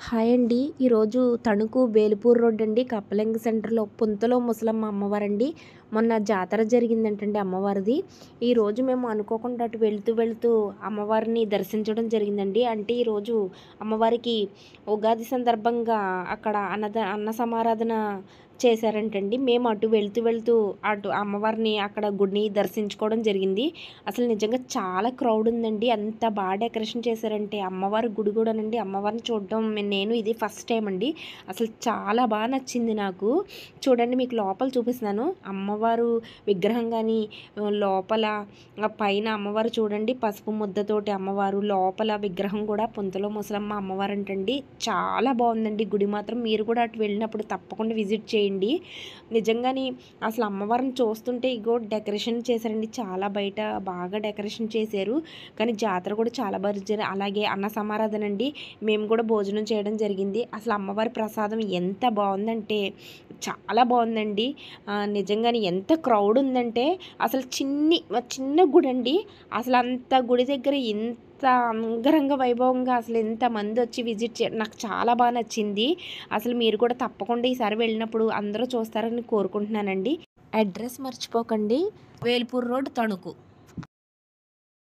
Hi అండి. ఈరోజు Tanuku బేలుపూర్ road అండి. కప్పలింగ సెంటర్‌లో పుంతలో ముసలమ్మ అమ్మవారండి. మొన్న జాతర జరిగిందంటండి అమ్మవారిది. ఈరోజు మేము అనుకోకుండా అటు వెళ్తూ అమ్మవారిని దర్శించడం జరిగిందండి. అంటే ఈరోజు అమ్మవారికి ఉగాది సందర్భంగా అక్కడ అన్న సమారాధన చేశారంటండి. మేము అటు వెళ్తూ అటు అమ్మవారిని అక్కడ గుడిని దర్శించుకోవడం జరిగింది. అసలు నిజంగా చాలా క్రౌడ్ ఉందండి. అంత బాగా డెకరేషన్ చేశారంటే అమ్మవారి గుడి కూడానండి. అమ్మవారిని చూడడం నేను ఇది ఫస్ట్ టైం అండి. అసలు చాలా బాగా నచ్చింది నాకు. చూడండి మీకు లోపల చూపిస్తున్నాను. అమ్మవారు విగ్రహం కానీ లోపల పైన అమ్మవారు చూడండి పసుపు ముద్దతోటి అమ్మవారు, లోపల విగ్రహం కూడా పుంతలో ముసలమ్మ అమ్మవారు అంటండి. చాలా బాగుందండి గుడి మాత్రం. మీరు కూడా అటు వెళ్ళినప్పుడు తప్పకుండా విజిట్ చేయండి. నిజంగానే అసలు అమ్మవారిని చూస్తుంటే ఇగో డెకరేషన్ చేశారండి. చాలా బయట బాగా డెకరేషన్ చేశారు. కానీ జాతర కూడా చాలా బాగా జరిగింది. అలాగే అన్న సమారాధన అండి. మేము కూడా భోజనం చేయడం జరిగింది. అసలు అమ్మవారి ప్రసాదం ఎంత బాగుందంటే చాలా బాగుందండి. నిజంగానే ఎంత క్రౌడ్ ఉందంటే అసలు చిన్న గుడి అండి. అసలు అంత గుడి దగ్గర ఎంత అంగరంగ వైభవంగా అసలు ఎంతమంది వచ్చి విజిట్ నాకు చాలా బాగా నచ్చింది. అసలు మీరు కూడా తప్పకుండా ఈసారి వెళ్ళినప్పుడు అందరూ చూస్తారని కోరుకుంటున్నానండి. అడ్రస్ మర్చిపోకండి. వేల్పూర్ రోడ్, తణుకు.